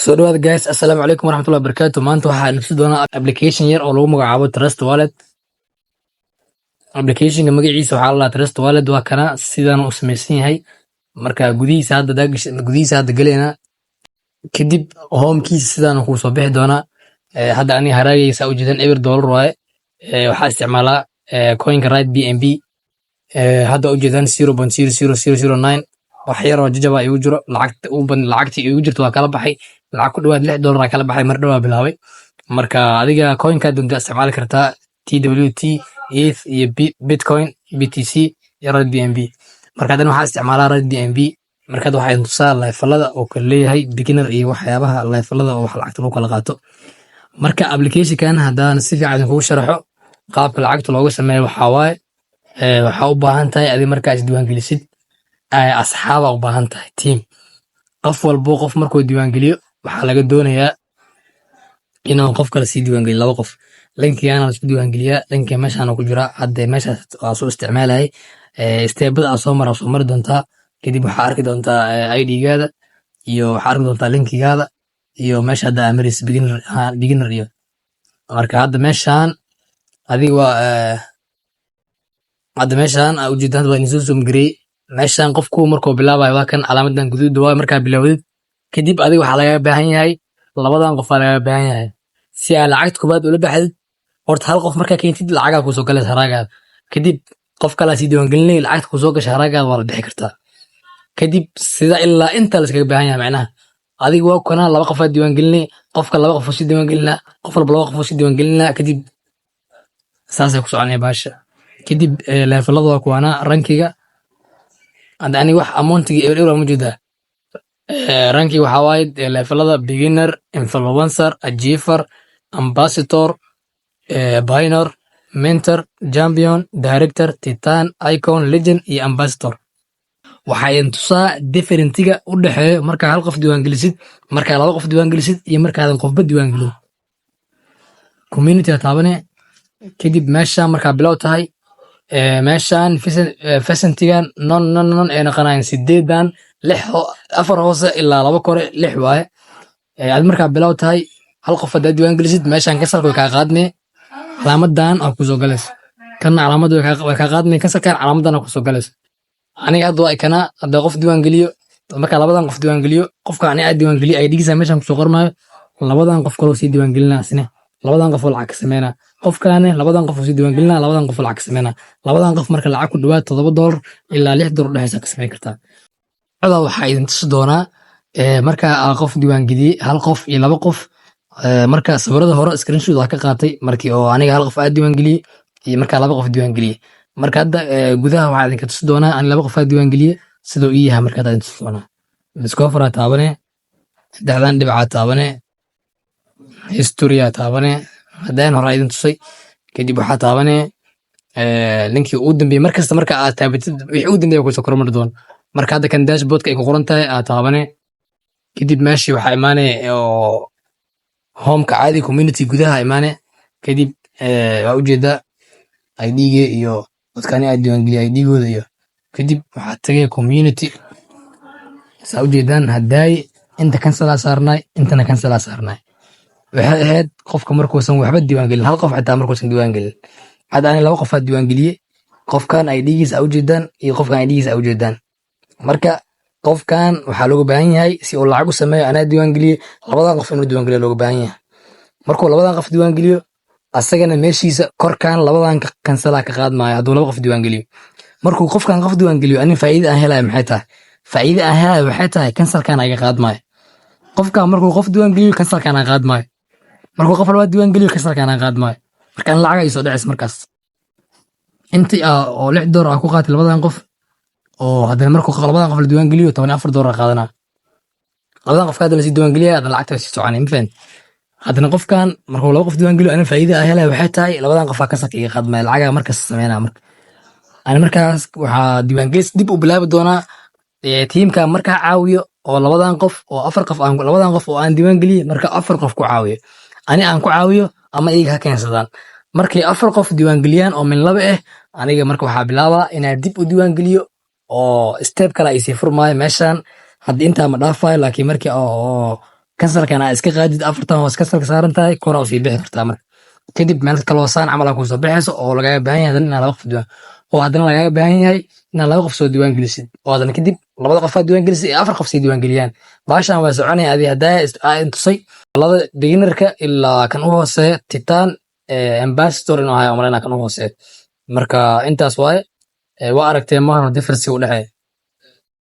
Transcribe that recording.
soo dhawaada guys, assalaamu calaykum waraxmatullahi wabarakaatu. Maanta waxaa nafsi doonaa application yar oo lagu magacaabo Trust Wallet. Applicationka magaciisa waxaa la dhahaa Trust Wallet. Waa kana sidaan u samaysan yahay. Marka gudihiisa hadda galeena kadib homekiisa sidaan ku soo bixi doonaa. Hadda aniga haraagaysa u jeedan eber dollar waaye. Waxaa isticmaalaa coinka Ride BNB. Hadda u jeedan 0.00009 wax yar oo jajaba igu jiro. Lacagtii igu jirto waa kala baxay. lacag ku dhawaad $6 kala baxay mar dhawaa bilaabay. Marka adiga coinka dunta isticmaali kartaa TWT, ETH iyo Bitcoin, BTC iyo Ride BNB. Marka hadana waxaa isticmaalaa Ride BNB. Marka waxay tusaa levelada oo kala leeyahay beginner iyo waxyaabaha levelada oo wax lacagta lagu kala qaato. Marka application-kan hadaan si fiican kugu sharaxo qaabka lacagta looga sameeyo waxaa waaye waxaa u baahan tahay adiga markaa isdiiwaan gelisid asxaaba u baahan tahay team. qof walbo qof markuu diiwaan geliyo waxaa laga doonayaa inuu qof kale sii diiwaan geliyo laba qof. linkigaana la isku diiwaan geliyaa. linkiga meeshaan ku jira hadda meeshaas waa soo isticmaalay steebada soo mari doontaa. kadib waxaa arki doontaa ID-gaada iyo waxaa arki doontaa linkigaada iyo meesha hadda amaris beginner iyo marka hadda meeshaan adiga waa hadda meeshaan ujeedaan waa inuu soo migray. meeshaan qofku markuu bilaabayo waa kan calaamadan guduud waa markaa bilaawdid kadib adiga waxaa laga baahan yahay labadan qof laga baahan yahay si aad lacagta kubaad ula baxdid. horta hal qof markaa keentid lacaga ku soo galaysa haraagaada. kadib qof kale si diiwaan gelinay lacagta ku soo gashay haraagaada waa la bixi kartaa. kadib sida ilaa inta la iskaga baahan yahay macnaha adiga waa kana laba qof diiwaan gelinay qofka laba qof si diiwaan gelina qof walba laba qof si diiwaan gelina kadib saasay ku soconaysaa baasha. kadib levelada waa kuwana rankiga hadda aniga wax amountiga euro ma jeedaa. rankiga waxaa waaye levelada beginner, influencer, achiever, ambassador, pioneer, mentor, champion, director, titan, icon, legend iyo ambassador. waxay tusaa differentiga u dhaxeeyo marka hal qof diiwaan gelisid marka laba qof diiwaan gelisid iyo marka qofba diiwaan gelin. community taabane kadib meesha marka bilow tahay meeshaan facentigan non ay naqanayaan 8 4 hoose ilaa 2 kore 6 waaye. aad marka bilow tahay hal qof hada diiwaan gelisid meeshaan kasalka ka qaadnay calaamadan oo ku soo galaysa kana calaamadu way ka qaadnay kasalkan calaamadan oo ku soo galaysa. aniga hadda waa kana hada qof diiwaan geliyo marka labadan qof diiwaan geliyo qofka aniga diiwaan geliyo ID-giisa meeshaan ku soo qormaayo labadan qof kale si diiwaan gelinaa isna labadan qof lacag sameeyna qofkaane labadan qof si diiwaan gelinaa labadan qof lacag sameeyna labadan qof marka lacag ku dhawaad $7 ilaa $6 dhaxaysa ka sameey kartaa. cada waxa idin tusi doonaa marka qof diiwaan geliyay hal qof iyo laba qof marka sawirada hore screenshot waa ka qaatay markii oo aniga hal qof aad diiwaan geliyay iyo marka laba qof diiwaan geliyay. marka hadda gudaha waxa idin ka tusi doonaa aan laba qof aad diiwaan geliyay sidoo ii yahay marka idin tusi doonaa. discover taabane dacdan dhibca taabane history taabane hadaan hore idin tusay kadib waxa taabane linki ugu dambeeyay markasta marka aad taabatid wixii ugu dambeeyay ku soo kormar doon. marka hadda kan dashboardka ay ku qoran tahay taabane kadib meeshii waxa imaanay oo homeka caadi community gudaha imaanay kadib waa u jeeda ID-ga iyo dadkani ay diiwaan geliyay ID-gooda iyo kadib waxa tagay community saa u jeedaan haday inta cancel saarnay intana cancel saarnay. waxay ahayd qofka markuu san waxba diiwaan gelin hal qof xitaa markuu san diiwaan gelin hadda aniga laba qof diiwaan geliyay qofkan ID-giisa u jeedaan iyo qofkan ID-giisa u jeedaan. marka qofkan waxa looga baahan yahay si uu lacag u sameeyo ana diiwaan geliyay labadan qof inuu diiwaan geliyo looga baahan yahay. markuu labadan qof diiwaan geliyo asagana meeshiisa korkaan labadan cancel ka qaadmaayo hadduu laba qof diiwaan geliyo. markuu qofkan qof diiwaan geliyo ani faa'iido aan helayo maxay tahay faa'iido aan helayo waxay tahay cancelkan ay qaadmaayo. qofka markuu qof diiwaan geliyo cancelkan ay qaadmaayo markuu qof labaad diiwaan geliyo cancelkan ay qaadmaayo. marka lacag ay soo dhacis markaas intii oo $6 ku qaatay labadan qof oo hadana markuu labadan qof diiwaan geliyo $14 qaadana labadan qof hadana si diiwaan geliyo hadana lacagta si soconay ma fahmin. hadana qofkan markuu laba qof diiwaan geliyo ana faa'iido aan helayo waxay tahay labadan qof ka saqiiga qaadmaayo lacag markaas sameeyna. marka ana markaas waxa diiwaan gelis dib u bilaabi doonaa teamka marka caawiyo oo labadan qof oo afar qof aan labadan qof oo aan diiwaan geliyay marka afar qof ku caawiyo ani aan ku caawiyo ama iyaga ka keensadaan. markii afar qof diiwaan geliyaan oo min laba aniga marka waxa bilaabaa inaan dib u diiwaan geliyo oo step kale ay sii furmaayo meeshan hadda inta ma dhaafay laakiin markii oo kansalkana iska qaadid afartan hoos kansalka saaran tahay kora u sii bixi kartaa marka kadib meel kale hoosaan camal aa kusoo bixayso oo lagaga baahan yahay inaad laba qof diiwaan oo haddana lagaga baahan yahay inaad laba qof soo diiwaan gelisid oo haddana kadib labada qof aad diiwaan gelisid iyo afar qof sii diiwaan geliyaan baashan waa soconaya adi haddaa intusay lada beginnerka ilaa kan u hooseeya titan ambassador inuu hayo umaleyna kan u hooseeya marka intaas waaye waa aragtee maahan difference u dhexeeya